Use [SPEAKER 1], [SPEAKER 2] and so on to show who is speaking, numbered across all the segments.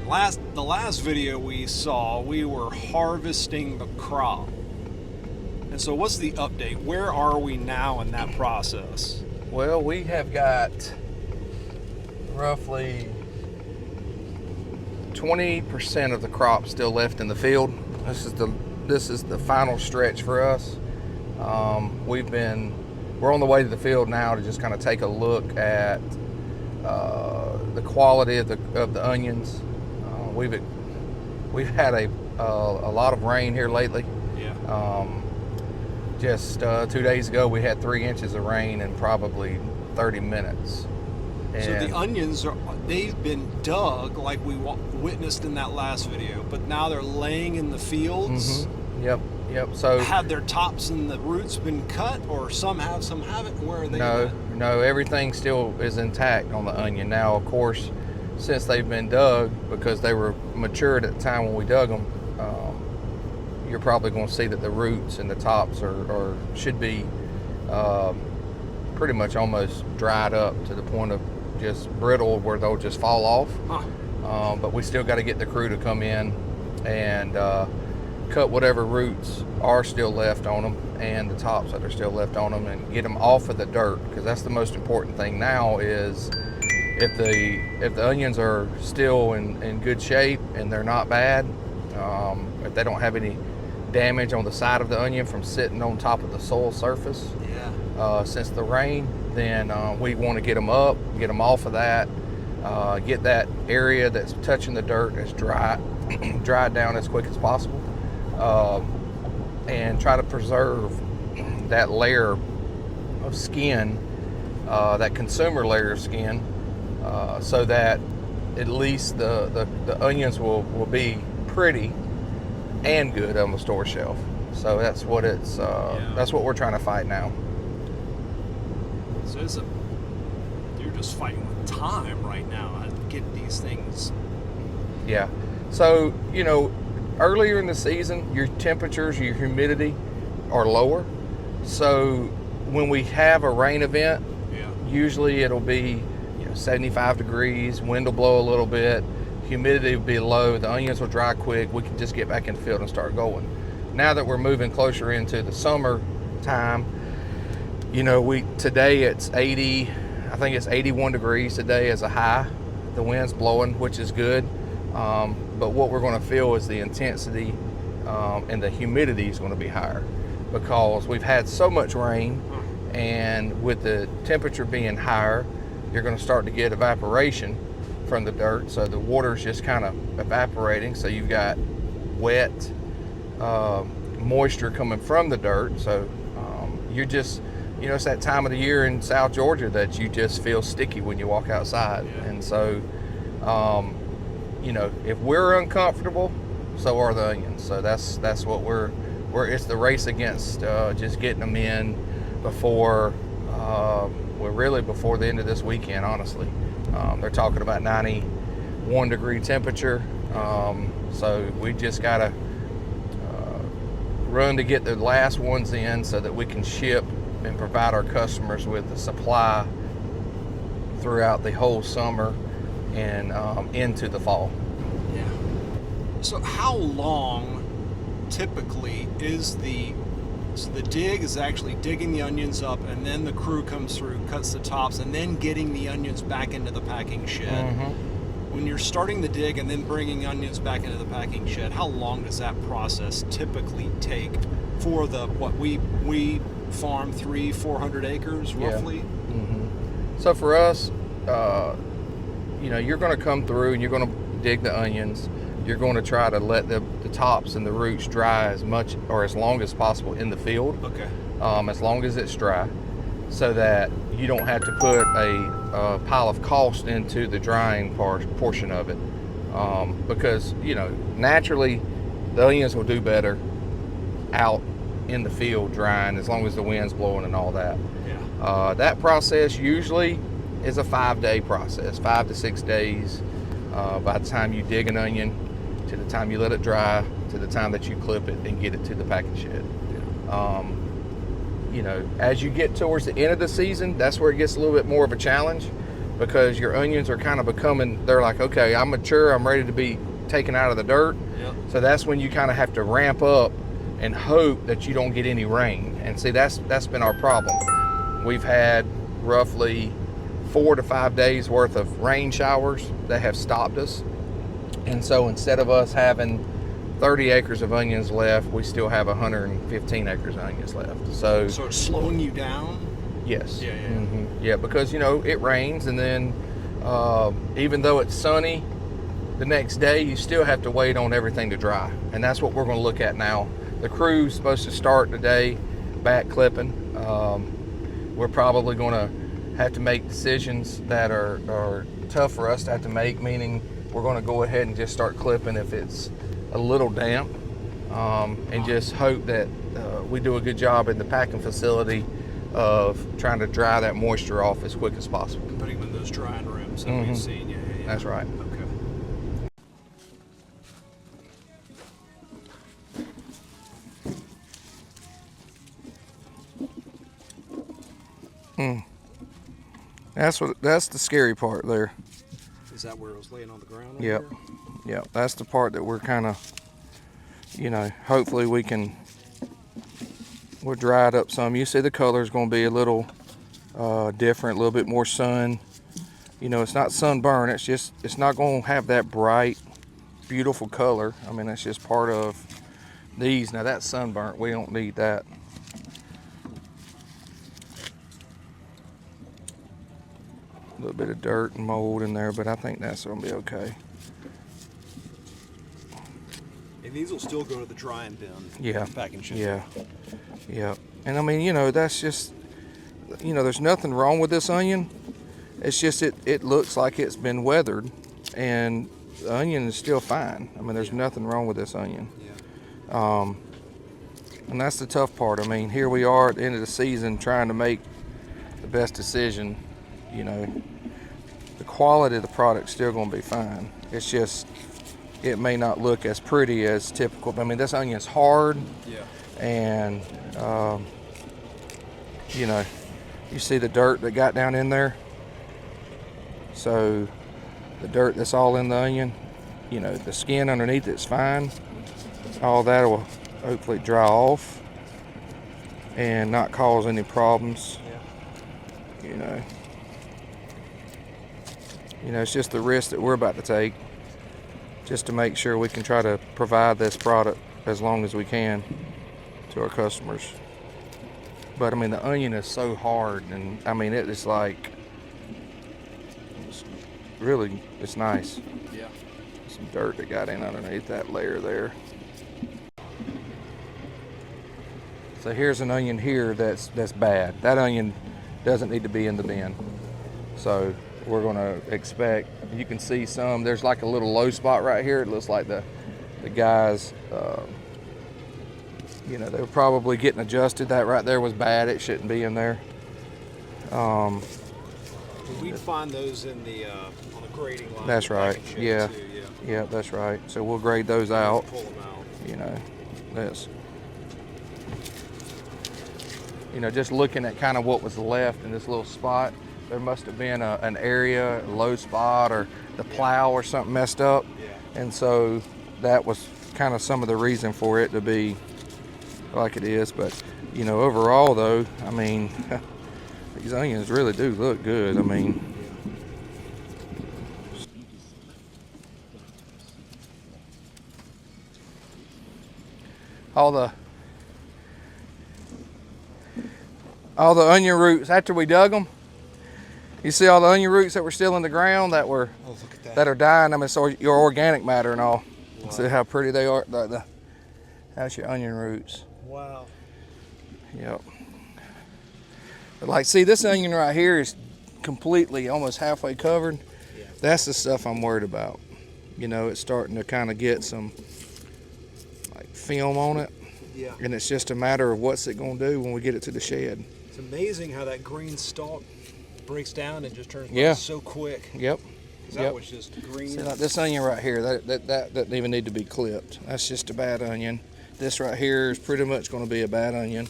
[SPEAKER 1] again. The last video we saw, we were harvesting the crop. And so what's the update? Where are we now in that process?
[SPEAKER 2] Well, we have got roughly 20% of the crop still left in the field. This is the final stretch for us. We're on the way to the field now to just kind of take a look at the quality of the onions. We've had a lot of rain here lately.
[SPEAKER 1] Yeah.
[SPEAKER 2] Just 2 days ago, we had 3 inches of rain in probably 30 minutes. And
[SPEAKER 1] so the onions they've been dug like we witnessed in that last video, but now they're laying in the fields.
[SPEAKER 2] Mm-hmm. Yep. So
[SPEAKER 1] have their tops and the roots been cut, or some have, some haven't? Where are they?
[SPEAKER 2] No, everything still is intact on the onion. Now, of course, since they've been dug, because they were matured at the time when we dug them, you're probably going to see that the roots and the tops should be pretty much almost dried up to the point of just brittle, where they'll just fall off.
[SPEAKER 1] Huh.
[SPEAKER 2] But we still got to get the crew to come in and cut whatever roots are still left on them and the tops that are still left on them, and get them off of the dirt, because that's the most important thing now. Is if the onions are still in good shape and they're not bad, if they don't have any damage on the side of the onion from sitting on top of the soil surface, since the rain, then we want to get them up, get them off of that, get that area that's touching the dirt as dried down as quick as possible, and try to preserve that layer of skin, that consumer layer of skin, so that at least the onions will be pretty and good on the store shelf. So that's what that's what we're trying to fight now.
[SPEAKER 1] So you're just fighting with time right now to get these things.
[SPEAKER 2] Yeah. So, earlier in the season, your temperatures, your humidity are lower. So when we have a rain event, usually it'll be 75 degrees, wind will blow a little bit, humidity will be low, the onions will dry quick, we can just get back in the field and start going. Now that we're moving closer into the summer time, today it's 80, I think it's 81 degrees today as a high. The wind's blowing, which is good. But what we're going to feel is the intensity and the humidity is going to be higher, because we've had so much rain, and with the temperature being higher, you're going to start to get evaporation from the dirt. So the water's just kind of evaporating. So you've got wet moisture coming from the dirt. So you're just, it's that time of the year in South Georgia that you just feel sticky when you walk outside.
[SPEAKER 1] Yeah.
[SPEAKER 2] And so, if we're uncomfortable, so are the onions. So that's what we're it's the race against just getting them in before the end of this weekend, honestly. They're talking about 91 degree temperature. So we just gotta run to get the last ones in so that we can ship and provide our customers with the supply throughout the whole summer and into the fall.
[SPEAKER 1] Yeah. So how long typically is the dig is actually digging the onions up, and then the crew comes through, cuts the tops, and then getting the onions back into the packing shed?
[SPEAKER 2] Mm-hmm.
[SPEAKER 1] When you're starting the dig and then bringing onions back into the packing shed, how long does that process typically take for we farm 300-400 acres roughly?
[SPEAKER 2] Yeah. Mm-hmm. So for us, you're going to come through and you're going to dig the onions. You're going to try to let the tops and the roots dry as much or as long as possible in the field.
[SPEAKER 1] Okay.
[SPEAKER 2] As long as it's dry, so that you don't have to put a pile of cost into the drying portion of it. Because, naturally the onions will do better out in the field drying, as long as the wind's blowing and all that.
[SPEAKER 1] Yeah.
[SPEAKER 2] That process usually is a 5-day process, 5 to 6 days. By the time you dig an onion, to the time you let it dry, to the time that you clip it and get it to the packing shed.
[SPEAKER 1] Yeah.
[SPEAKER 2] As you get towards the end of the season, that's where it gets a little bit more of a challenge, because your onions are kind of becoming, they're like, okay, I'm mature, I'm ready to be taken out of the dirt.
[SPEAKER 1] Yep.
[SPEAKER 2] So that's when you kind of have to ramp up and hope that you don't get any rain. And see, that's been our problem. We've had roughly 4 to 5 days worth of rain showers that have stopped us. And so instead of us having 30 acres of onions left, we still have 115 acres of onions left. So
[SPEAKER 1] it's slowing you down?
[SPEAKER 2] yes.
[SPEAKER 1] Yeah.
[SPEAKER 2] Mm-hmm. Yeah, because it rains, and then even though it's sunny the next day, you still have to wait on everything to dry. And that's what we're going to look at now. The crew's supposed to start today back clipping. We're probably going to have to make decisions that are tough for us to have to make, meaning we're going to go ahead and just start clipping if it's a little damp, and just hope that we do a good job in the packing facility of trying to dry that moisture off as quick as possible.
[SPEAKER 1] Putting them in those drying rooms that
[SPEAKER 2] Mm-hmm.
[SPEAKER 1] we've seen. Yeah.
[SPEAKER 2] That's right. Okay. That's the scary part there.
[SPEAKER 1] Is that where it was laying on the ground?
[SPEAKER 2] Yep. Yep. That's the part that we're kind of, hopefully we'll dry it up some. You see the color is going to be a little different, a little bit more sun. It's not sunburn. It's not going to have that bright, beautiful color. I mean, that's just part of these. Now that's sunburnt. We don't need that. A little bit of dirt and mold in there, but I think that's going to be okay.
[SPEAKER 1] And these will still go to the drying bin.
[SPEAKER 2] Yeah.
[SPEAKER 1] Packing shit.
[SPEAKER 2] Yeah. And I mean, that's just, there's nothing wrong with this onion. It's just it looks like it's been weathered, and the onion is still fine. I mean, there's nothing wrong with this onion.
[SPEAKER 1] Yeah.
[SPEAKER 2] And that's the tough part. I mean, here we are at the end of the season trying to make the best decision. The quality of the product's still going to be fine. It's just, it may not look as pretty as typical. I mean, this onion's hard.
[SPEAKER 1] Yeah.
[SPEAKER 2] And, you see the dirt that got down in there. So the dirt that's all in the onion, the skin underneath it's fine. All that will hopefully dry off and not cause any problems.
[SPEAKER 1] Yeah.
[SPEAKER 2] It's just the risk that we're about to take, just to make sure we can try to provide this product as long as we can to our customers. But I mean, the onion is so hard, and I mean, it is like, it's nice.
[SPEAKER 1] Yeah.
[SPEAKER 2] Some dirt that got in underneath that layer there. So here's an onion here that's bad. That onion doesn't need to be in the bin. So we're gonna expect, you can see there's like a little low spot right here. It looks like the guys, they were probably getting adjusted. That right there was bad. It shouldn't be in there.
[SPEAKER 1] We'd find those in the on the grading line.
[SPEAKER 2] That's right. Yeah.
[SPEAKER 1] Too,
[SPEAKER 2] Yeah, that's right. So we'll grade those out.
[SPEAKER 1] Pull them out.
[SPEAKER 2] Just looking at kind of what was left in this little spot, there must have been an area, a low spot, or the plow or something messed up.
[SPEAKER 1] Yeah.
[SPEAKER 2] And so that was kind of some of the reason for it to be like it is. But, overall though, I mean, these onions really do look good. I mean, all the onion roots after we dug them. You see all the onion roots that were still in the ground that were
[SPEAKER 1] look at that.
[SPEAKER 2] that are dying. I mean, so your organic matter and all.
[SPEAKER 1] Wow.
[SPEAKER 2] See how pretty they are. That's your onion roots.
[SPEAKER 1] Wow.
[SPEAKER 2] Yep. But see, this onion right here is completely, almost halfway covered.
[SPEAKER 1] Yeah.
[SPEAKER 2] That's the stuff I'm worried about. It's starting to kind of get some film on it.
[SPEAKER 1] Yeah.
[SPEAKER 2] And it's just a matter of what's it going to do when we get it to the shed.
[SPEAKER 1] It's amazing how that green stalk breaks down and just turns
[SPEAKER 2] Yeah.
[SPEAKER 1] so quick.
[SPEAKER 2] Yep.
[SPEAKER 1] 'Cause that was just green.
[SPEAKER 2] See, like this onion right here, that doesn't even need to be clipped. That's just a bad onion. This right here is pretty much going to be a bad onion.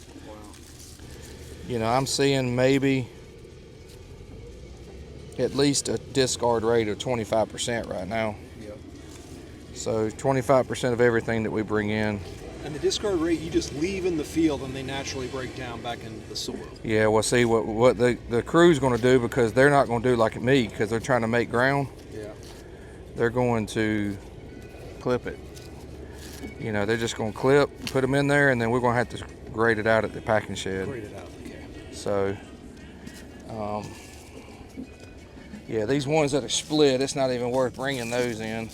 [SPEAKER 1] Wow.
[SPEAKER 2] I'm seeing maybe at least a discard rate of 25% right now.
[SPEAKER 1] Yep.
[SPEAKER 2] So 25% of everything that we bring in.
[SPEAKER 1] And the discard rate, you just leave in the field and they naturally break down back into the soil.
[SPEAKER 2] Yeah, well, see what the crew's going to do, because they're not going to do like me, because they're trying to make ground.
[SPEAKER 1] Yeah.
[SPEAKER 2] They're going to clip it. You know, they're just going to clip, put them in there, and then we're going to have to grade it out at the packing shed.
[SPEAKER 1] Grade it out, okay.
[SPEAKER 2] So, yeah, these ones that are split, it's not even worth bringing those in.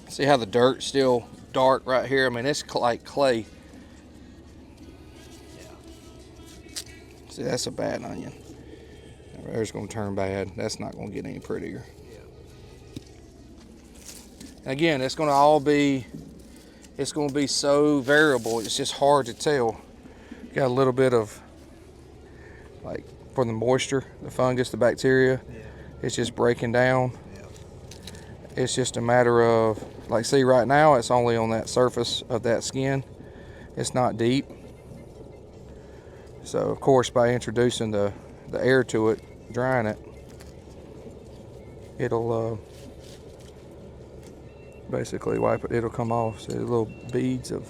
[SPEAKER 2] See how the dirt's still dark right here? I mean, it's like clay.
[SPEAKER 1] Yeah.
[SPEAKER 2] See, that's a bad onion. There's going to turn bad. That's not going to get any prettier.
[SPEAKER 1] Yeah.
[SPEAKER 2] And again, it's going to be so variable. It's just hard to tell. Got a little bit of, like, for the moisture, the fungus, the bacteria.
[SPEAKER 1] Yeah.
[SPEAKER 2] It's just breaking down.
[SPEAKER 1] Yeah.
[SPEAKER 2] It's just a matter of, like, see, right now it's only on that surface of that skin. It's not deep. So, of course, by introducing the air to it, drying it, it'll basically wipe it. It'll come off. So little beads of.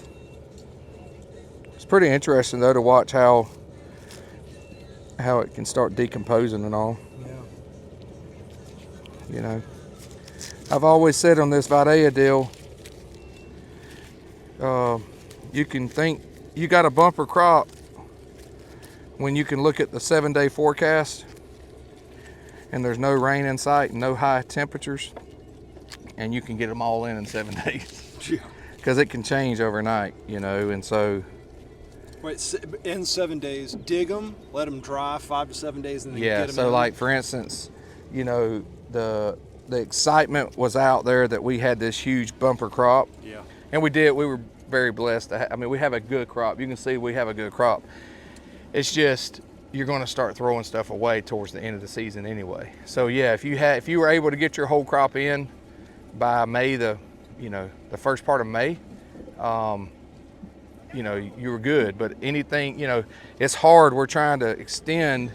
[SPEAKER 2] It's pretty interesting though to watch how it can start decomposing and all.
[SPEAKER 1] Yeah.
[SPEAKER 2] You know, I've always said on this Vidalia deal, you can think you got a bumper crop when you can look at the 7-day forecast and there's no rain in sight and no high temperatures, and you can get them all in 7 days.
[SPEAKER 1] Yeah.
[SPEAKER 2] Because it can change overnight, you know, and so.
[SPEAKER 1] Wait, in 7 days, dig them, let them dry 5 to 7 days, and then
[SPEAKER 2] Yeah,
[SPEAKER 1] get them
[SPEAKER 2] so
[SPEAKER 1] in.
[SPEAKER 2] like for instance, you know, the excitement was out there that we had this huge bumper crop.
[SPEAKER 1] Yeah.
[SPEAKER 2] And we did. We were very blessed to I mean, we have a good crop. You can see we have a good crop. It's just you're going to start throwing stuff away towards the end of the season anyway. So yeah, if you were able to get your whole crop in by May, the first part of May, you know, you were good. But anything, you know, it's hard. We're trying to extend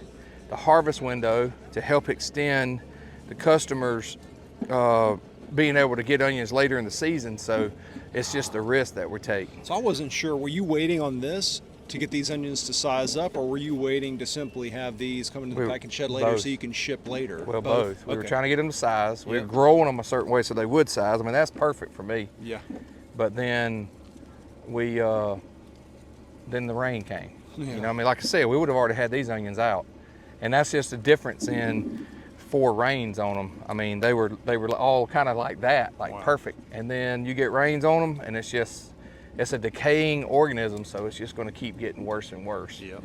[SPEAKER 2] the harvest window to help extend the customers being able to get onions later in the season. So it's just a risk that we're taking.
[SPEAKER 1] So I wasn't sure, were you waiting on this to get these onions to size up, or were you waiting to simply have these come into the packing shed later
[SPEAKER 2] both.
[SPEAKER 1] so you can ship later?
[SPEAKER 2] Well, both. We were
[SPEAKER 1] Okay.
[SPEAKER 2] trying to get them to size. We
[SPEAKER 1] Yeah.
[SPEAKER 2] were growing them a certain way so they would size. I mean, that's perfect for me.
[SPEAKER 1] Yeah.
[SPEAKER 2] But then then the rain came.
[SPEAKER 1] Yeah.
[SPEAKER 2] You know, I mean, like I said, we would have already had these onions out, and that's just the difference in 4 rains on them. I mean, they were all kind of like that, like
[SPEAKER 1] Wow.
[SPEAKER 2] perfect. And then you get rains on them, and it's a decaying organism, so it's just going to keep getting worse and worse.
[SPEAKER 1] Yeah.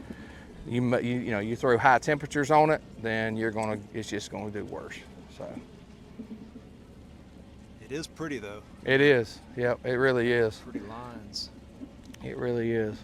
[SPEAKER 2] You know, you throw high temperatures on it, then it's just going to do worse. So
[SPEAKER 1] It is pretty though.
[SPEAKER 2] it is. Yep, it really is.
[SPEAKER 1] Pretty lines.
[SPEAKER 2] It really is.